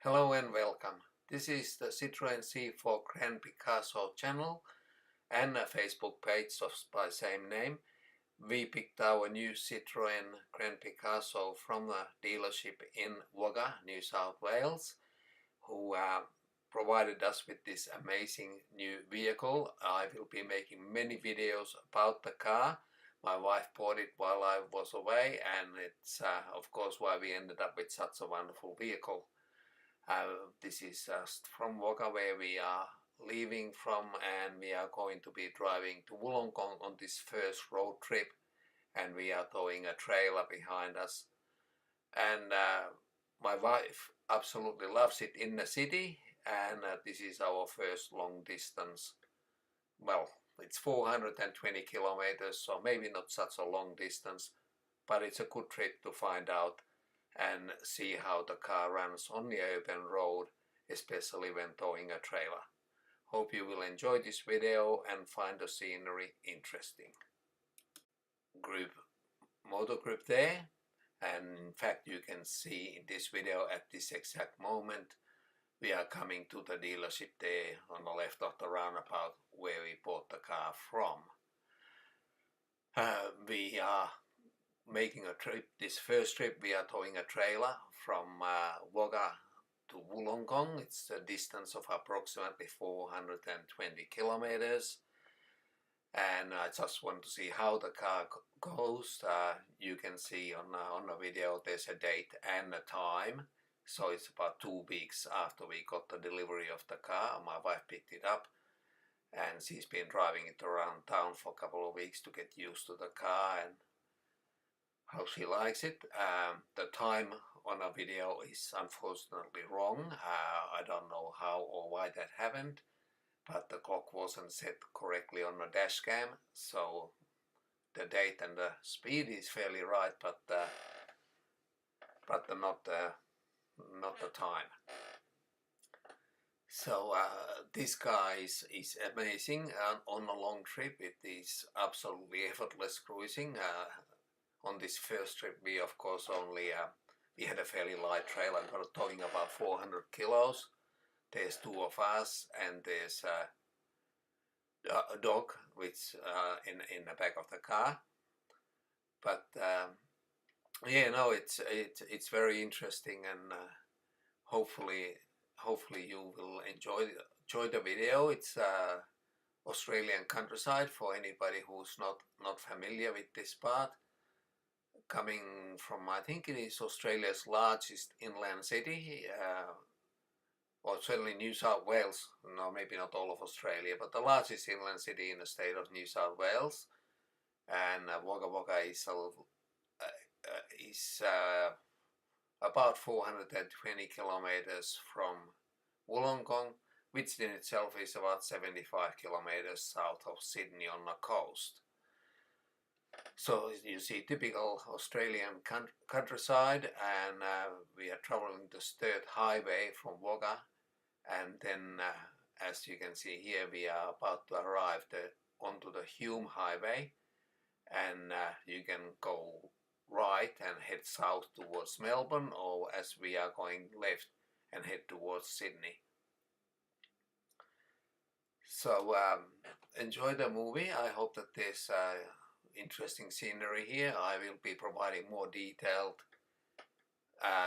Hello and welcome. This is the Citroen C4 Grand Picasso channel and a Facebook page by same name. We picked our new Citroen Grand Picasso from the dealership in Wagga, New South Wales, who provided us with this amazing new vehicle. I will be making many videos about the car. My wife bought it while I was away, and it's of course why we ended up with such a wonderful vehicle. This is from Wagga, where we are leaving from, and we are going to be driving to Wollongong on this first road trip, and we are towing a trailer behind us. And my wife absolutely loves it in the city, and this is our first long distance. Well, it's 420 kilometers, so maybe not such a long distance, but it's a good trip to find out and see how the car runs on the open road, especially when towing a trailer. Hope you will enjoy this video and find the scenery interesting. Motor group there, and in fact you can see in this video at this exact moment we are coming to the dealership there on the left of the roundabout where we bought the car from. We are making a trip. This first trip we are towing a trailer from Wagga to Wollongong. It's a distance of approximately 420 kilometers, and I just want to see how the car goes. You can see on the video there's a date and a time, so it's about 2 weeks after we got the delivery of the car. My wife picked it up and she's been driving it around town for a couple of weeks to get used to the car and how she likes it. The time on a video is unfortunately wrong. I don't know how or why that happened, but the clock wasn't set correctly on the dash cam, so the date and the speed is fairly right, but not the time. So this car is amazing on a long trip. It is absolutely effortless cruising. On this first trip we of course only we had a fairly light trailer. We were towing about 400 kilos. There's two of us and there's a dog which in the back of the car. But yeah, no, it's very interesting, and hopefully you will enjoy the video. It's Australian countryside for anybody who's not familiar with this part. Coming from, I think it is Australia's largest inland city, or certainly New South Wales. No, maybe not all of Australia, but the largest inland city in the state of New South Wales. And Wagga Wagga is about 420 kilometers from Wollongong, which in itself is about 75 kilometers south of Sydney on the coast. So you see typical Australian countryside, and we are traveling the Sturt Highway from Wagga, and then as you can see here we are about to arrive onto the Hume Highway, and you can go right and head south towards Melbourne, or as we are going left and head towards Sydney. So enjoy the movie. I hope that there's interesting scenery here. I will be providing more detailed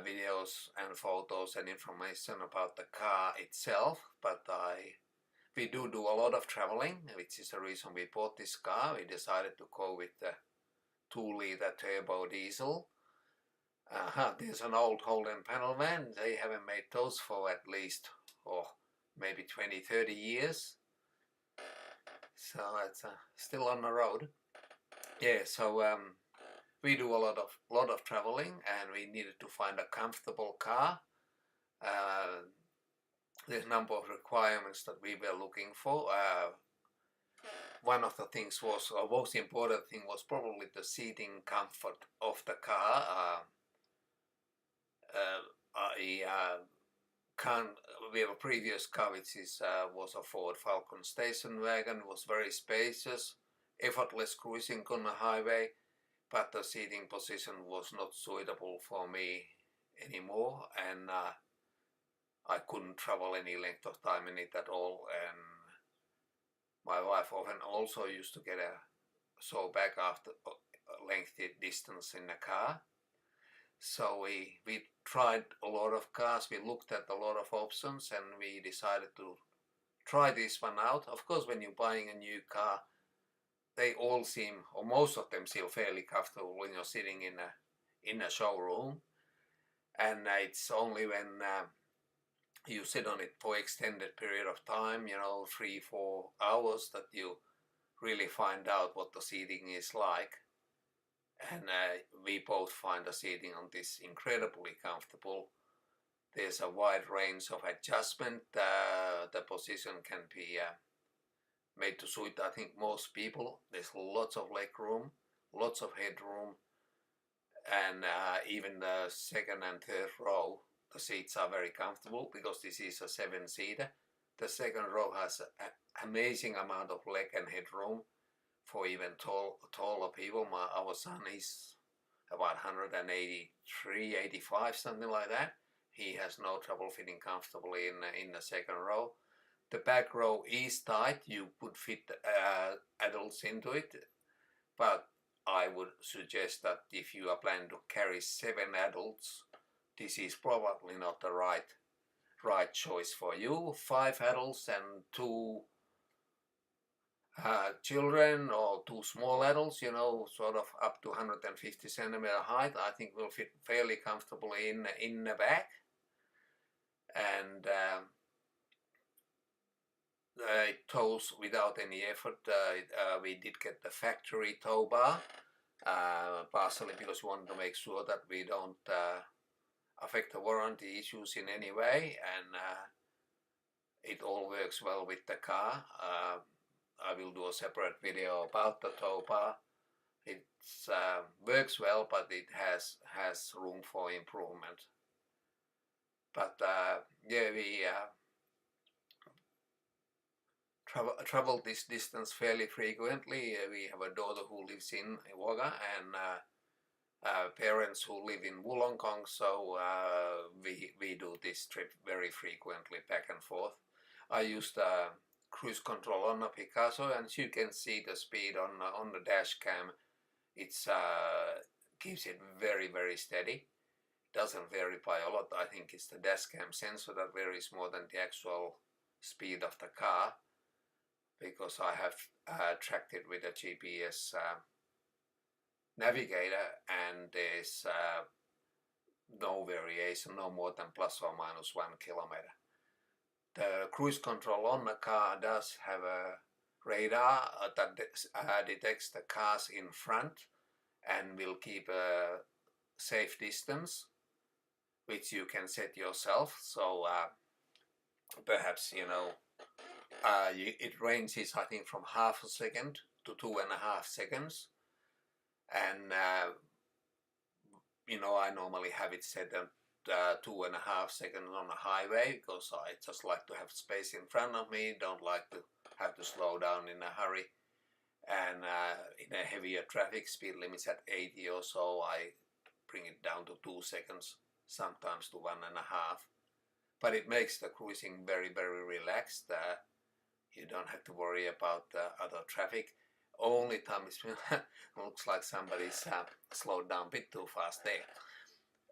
videos and photos and information about the car itself, but we do a lot of traveling, which is the reason we bought this car. We decided to go with the 2-liter turbo diesel. There's an old Holden panel van. They haven't made those for at least maybe 20-30 years, so it's still on the road. Yeah, so we do a lot of traveling, and we needed to find a comfortable car. There's a number of requirements that we were looking for. One of the things was, or most important thing was probably the seating comfort of the car. We have a previous car which was a Ford Falcon station wagon. It was very spacious, effortless cruising on the highway, but the seating position was not suitable for me anymore, and I couldn't travel any length of time in it at all, and my wife often also used to get a sore back after a lengthy distance in a car. So we tried a lot of cars, we looked at a lot of options, and we decided to try this one out. Of course, when you're buying a new car, they all seem, or most of them feel fairly comfortable when you're sitting in a showroom, and it's only when you sit on it for extended period of time, 3-4 hours, that you really find out what the seating is like. And we both find the seating on this incredibly comfortable. There's a wide range of adjustment. The position can be made to suit, I think, most people. There's lots of leg room, lots of headroom, and even the second and third row, the seats are very comfortable because this is a 7-seater. The second row has an amazing amount of leg and headroom for even taller people. Our son is about 183, 85, something like that. He has no trouble fitting comfortably in the second row. The back row is tight. You could fit adults into it, but I would suggest that if you are planning to carry 7 adults, this is probably not the right choice for you. 5 adults and 2 children, or 2 small adults, sort of up to 150 centimeter height, I think will fit fairly comfortably in the back. And it tows without any effort. We did get the factory tow bar, partially because we wanted to make sure that we don't affect the warranty issues in any way, and it all works well with the car. I will do a separate video about the tow bar. It works well, but it has room for improvement. But yeah, we travel this distance fairly frequently. We have a daughter who lives in Wagga, and parents who live in Wollongong, so we do this trip very frequently, back and forth. I used cruise control on a Picasso, and you can see the speed on the dash cam. It's keeps it very, very steady. Doesn't vary by a lot. I think it's the dash cam sensor that varies more than the actual speed of the car, because I have tracked it with a GPS navigator, and there's no variation, no more than plus or minus 1 kilometer. The cruise control on the car does have a radar that detects the cars in front and will keep a safe distance, which you can set yourself. So perhaps, it ranges, I think, from half a second to 2.5 seconds. And I normally have it set at 2.5 seconds on a highway, because I just like to have space in front of me, don't like to have to slow down in a hurry. And in a heavier traffic, speed limits at 80 or so, I bring it down to 2 seconds, sometimes to 1.5. But it makes the cruising very, very relaxed. You don't have to worry about other traffic. Only time is looks like somebody's slowed down a bit too fast there.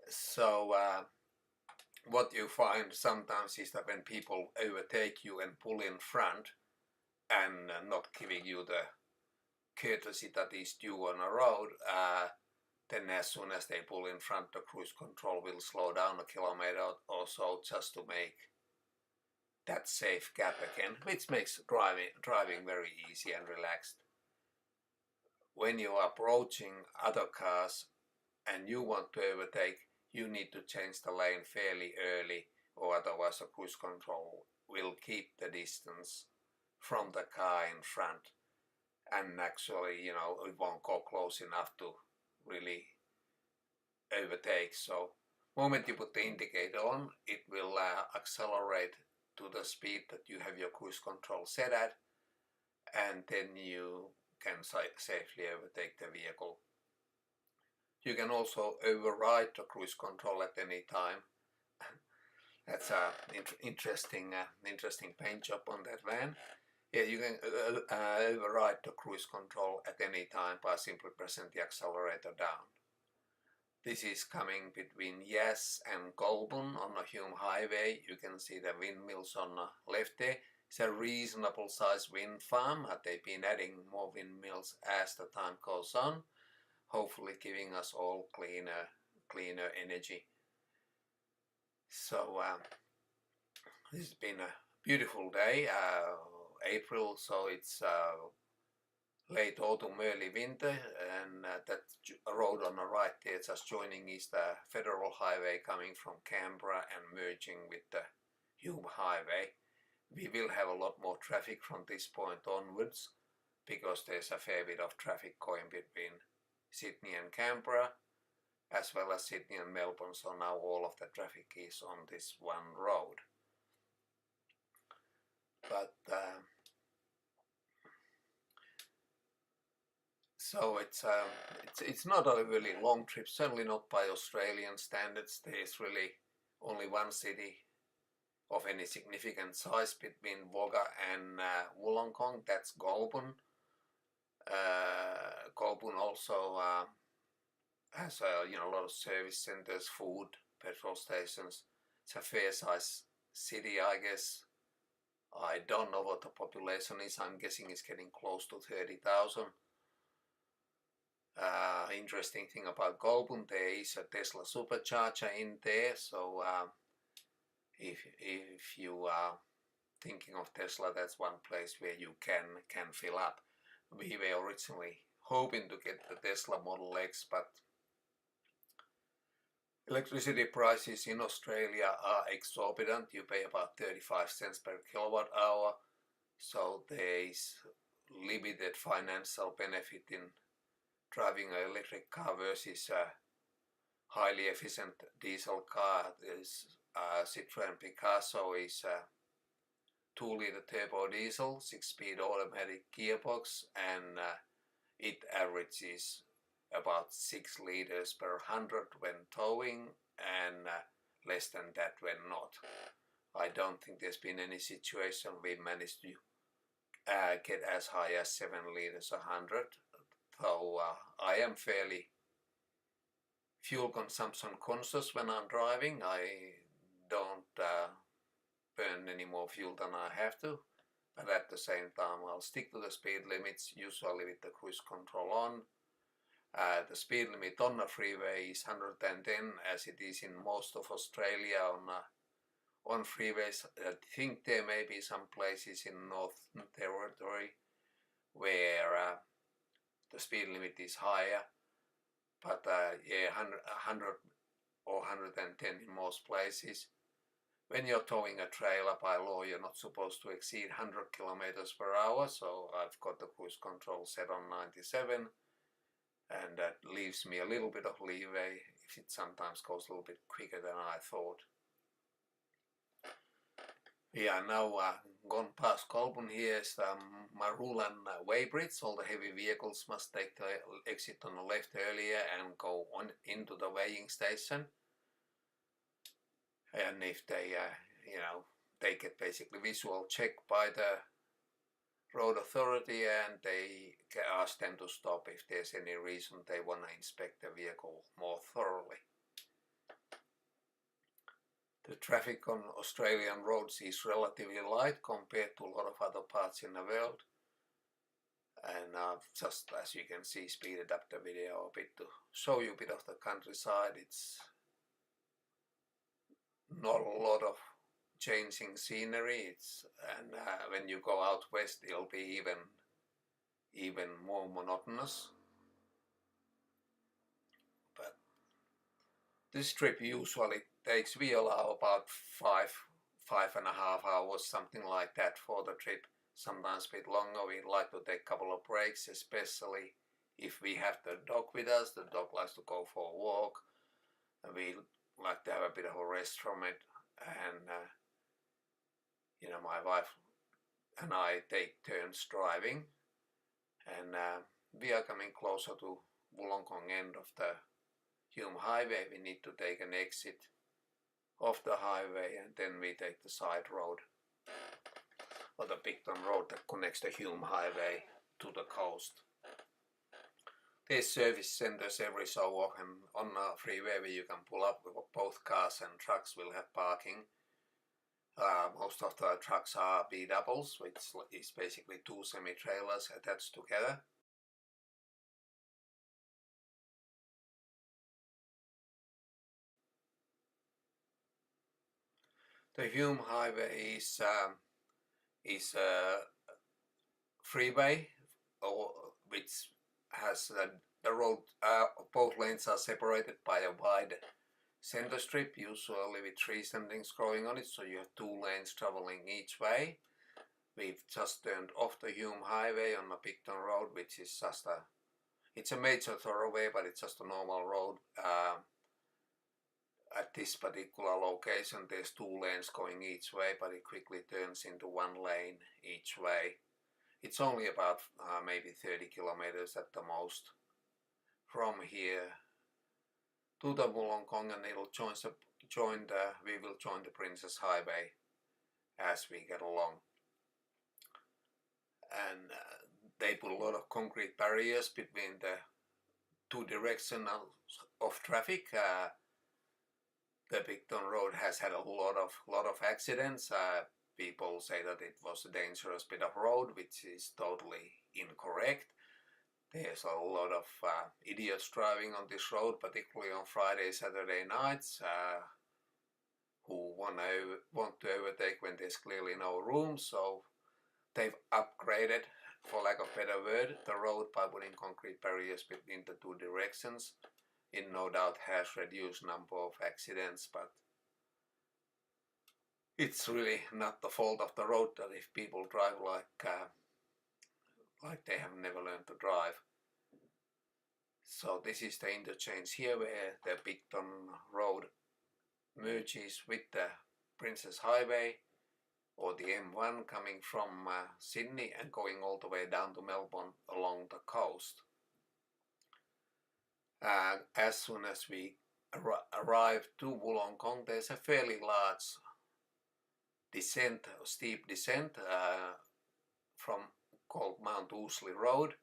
So what you find sometimes is that when people overtake you and pull in front and not giving you the courtesy that is due on a road, then as soon as they pull in front, the cruise control will slow down a kilometer or so, just to make that safe gap again, which makes driving very easy and relaxed. When you are approaching other cars and you want to overtake, you need to change the lane fairly early, or otherwise the cruise control will keep the distance from the car in front, and actually, it won't go close enough to really overtake. So moment you put the indicator on, it will accelerate to the speed that you have your cruise control set at, and then you can safely overtake the vehicle. You can also override the cruise control at any time. that's a interesting paint job on that van. Yeah, you can override the cruise control at any time by simply pressing the accelerator down. This is coming between Yass and Goulburn on the Hume Highway. You can see the windmills on the left there. It's a reasonable sized wind farm. They've been adding more windmills as the time goes on, hopefully giving us all cleaner energy. So this has been a beautiful day, April, so it's late autumn, early winter, and that road on the right there just joining is the Federal Highway coming from Canberra and merging with the Hume Highway. We will have a lot more traffic from this point onwards because there's a fair bit of traffic going between Sydney and Canberra as well as Sydney and Melbourne, so now all of the traffic is on this one road. But so it's not a really long trip, certainly not by Australian standards. There's really only one city of any significant size between Wagga and Wollongong, that's Goulburn. Goulburn also has a lot of service centres, food, petrol stations. It's a fair size city, I guess. I don't know what the population is. I'm guessing it's getting close to 30,000. Interesting thing about Goulburn, there is a Tesla supercharger in there, so if you are thinking of Tesla, that's one place where you can fill up. We were originally hoping to get the Tesla Model X, but electricity prices in Australia are exorbitant. You pay about 35 cents per kilowatt hour, so there is limited financial benefit in driving an electric car versus a highly efficient diesel car. This Citroen Picasso is a 2-liter turbo diesel, 6-speed automatic gearbox, and it averages about 6 liters per 100 when towing and less than that when not. I don't think there's been any situation we managed to get as high as 7 liters a 100. So I am fairly fuel consumption conscious when I'm driving. I don't burn any more fuel than I have to, but at the same time I'll stick to the speed limits, usually with the cruise control on. The speed limit on the freeway is 110, as it is in most of Australia on freeways. I think there may be some places in Northern Territory where the speed limit is higher, but yeah, 100 or 110 in most places. When you're towing a trailer, by law you're not supposed to exceed 100 kilometers per hour, so I've got the cruise control set on 97, and that leaves me a little bit of leeway if it sometimes goes a little bit quicker than I thought. We are now gone past Goulburn. Here is the Marulan weighbridge. All the heavy vehicles must take the exit on the left earlier and go on into the weighing station. And if they, they get basically visual check by the road authority, and they ask them to stop if there's any reason they want to inspect the vehicle more thoroughly. The traffic on Australian roads is relatively light compared to a lot of other parts in the world, and just as you can see, speeded up the video a bit to show you a bit of the countryside. It's not a lot of changing scenery, and when you go out west it'll be even more monotonous. But this trip usually takes, we allow about 5.5 hours, something like that for the trip, sometimes a bit longer. We like to take a couple of breaks, especially if we have the dog with us. The dog likes to go for a walk, and we like to have a bit of a rest from it. And my wife and I take turns driving, and we are coming closer to Wollongong end of the Hume Highway. We need to take an exit off the highway, and then we take the side road, or the Picton Road that connects the Hume Highway to the coast. There's service centers every so often on a freeway where you can pull up. Both cars and trucks will have parking. Most of the trucks are B-doubles, which is basically two semi-trailers attached together. The Hume Highway is a freeway which has the road, both lanes are separated by a wide center strip, usually with trees and things growing on it, so you have two lanes traveling each way. We've just turned off the Hume Highway on the Picton Road, which is just it's a major thoroughway, but it's just a normal road. At this particular location there's two lanes going each way, but it quickly turns into one lane each way. It's only about maybe 30 kilometers at the most from here to the Wollongong, and we will join the Princess Highway as we get along. And they put a lot of concrete barriers between the two directions of traffic. The Picton Road has had a lot of accidents. People say that it was a dangerous bit of road, which is totally incorrect. There's a lot of idiots driving on this road, particularly on Friday, Saturday nights, who want to overtake when there's clearly no room. So they've upgraded, for lack of a better word, the road by putting concrete barriers between the two directions. It no doubt has reduced number of accidents, but it's really not the fault of the road that if people drive like they have never learned to drive. So this is the interchange here where the Picton Road merges with the Princess Highway, or the M1, coming from Sydney and going all the way down to Melbourne along the coast. As soon as we arrive to Wollongong, there's a fairly large descent, steep descent called Mount Ousley Road.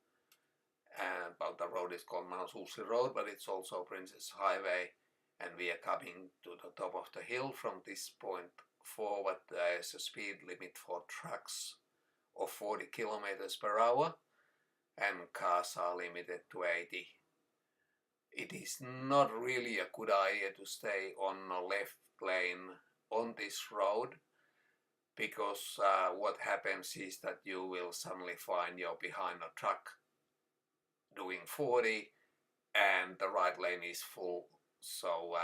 But the road is called Mount Ousley Road, but it's also Princess Highway, and we are coming to the top of the hill. From this point forward, there is a speed limit for trucks of 40 kilometers per hour, and cars are limited to 80. It is not really a good idea to stay on the left lane on this road, because what happens is that you will suddenly find you're behind a truck doing 40 and the right lane is full, so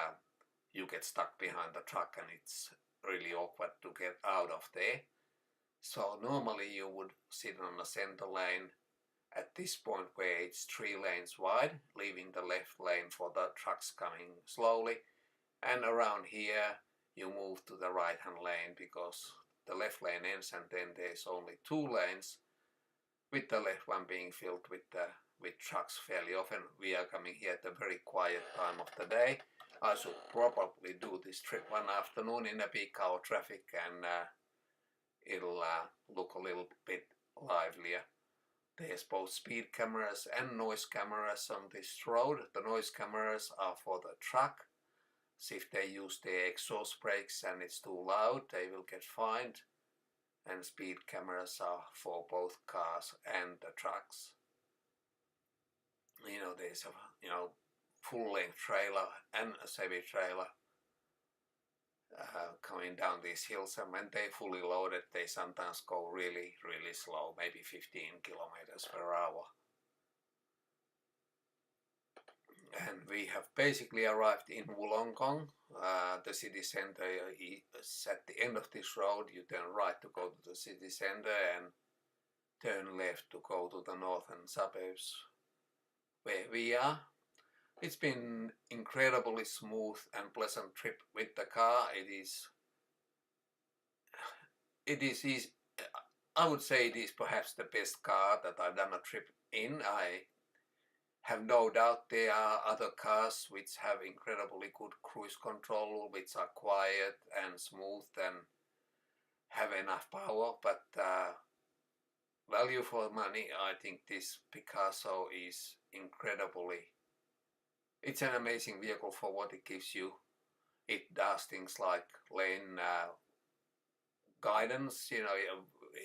you get stuck behind the truck and it's really awkward to get out of there. So normally you would sit on the center lane at this point where it's 3 lanes wide, leaving the left lane for the trucks coming slowly, and around here you move to the right hand lane, because the left lane ends and then there's only 2 lanes, with the left one being filled with trucks fairly often. We are coming here at a very quiet time of the day. I should probably do this trip one afternoon in a peak hour traffic, and it'll look a little bit livelier. There's both speed cameras and noise cameras on this road. The noise cameras are for the truck, so if they use their exhaust brakes and it's too loud, they will get fined. And speed cameras are for both cars and the trucks. You know, there's a full-length trailer and a semi-trailer coming down these hills, and when they're fully loaded they sometimes go really slow, maybe 15 kilometers per hour. And we have basically arrived in Wollongong. The city center is at the end of this road. You turn right to go to the city center and turn left to go to the northern suburbs where we are. It's been incredibly smooth and pleasant trip with the car. It is I would say it is perhaps the best car that I've done a trip in. I have no doubt there are other cars which have incredibly good cruise control, which are quiet and smooth and have enough power, but value for money, I think this Picasso is incredibly, it's an amazing vehicle for what it gives you. It does things like lane guidance, you know,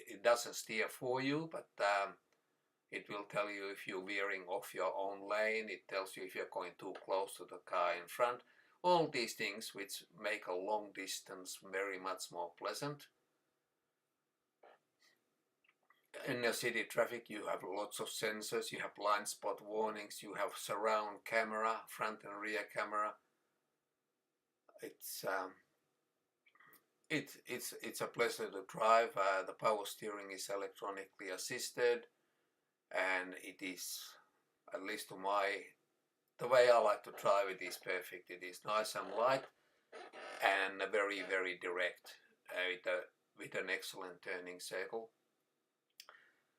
it doesn't steer for you, but it will tell you if you're veering off your own lane. It tells you if you're going too close to the car in front. All these things which make a long distance very much more pleasant. In the city traffic you have lots of sensors, you have blind spot warnings, you have surround camera, front and rear camera. It's a pleasure to drive. The power steering is electronically assisted, and it is, at least to the way I like to drive it, is perfect. It is nice and light and very, very direct, with an excellent turning circle.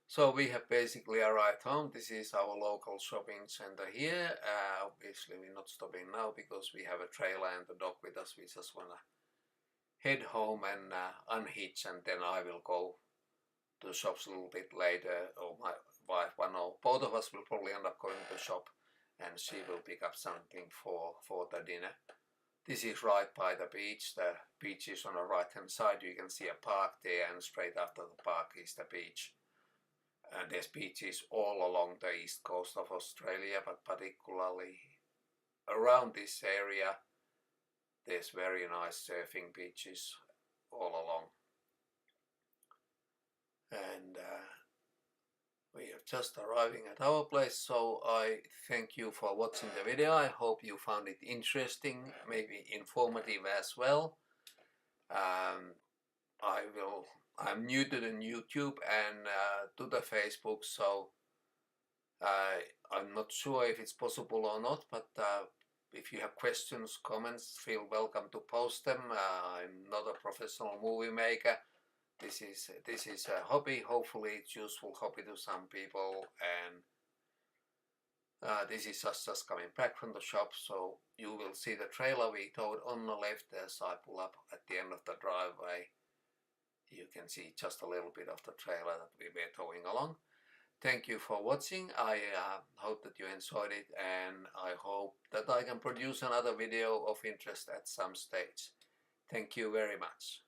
So we have basically arrived home. This is our local shopping center here. Obviously we're not stopping now because we have a trailer and the dog with us. We just want to head home and unhitch, and then I will go to the shops a little bit later, or my wife, both of us will probably end up going to the shop, and she will pick up something for the dinner. This is right by the beach. The beach is on the right hand side. You can see a park there, and straight after the park is the beach. There's beaches all along the east coast of Australia, but particularly around this area there's very nice surfing beaches all along. And we are just arriving at our place, so I thank you for watching the video. I hope you found it interesting, maybe informative as well. I'm new to the YouTube and to the Facebook, so I'm not sure if it's possible or not, but if you have questions, comments, feel welcome to post them. I'm not a professional movie maker. This is a hobby. Hopefully it's useful hobby to some people, and this is us just coming back from the shop, so you will see the trailer we towed on the left as I pull up at the end of the driveway. You can see just a little bit of the trailer that we were towing along. Thank you for watching. I hope that you enjoyed it, and I hope that I can produce another video of interest at some stage. Thank you very much.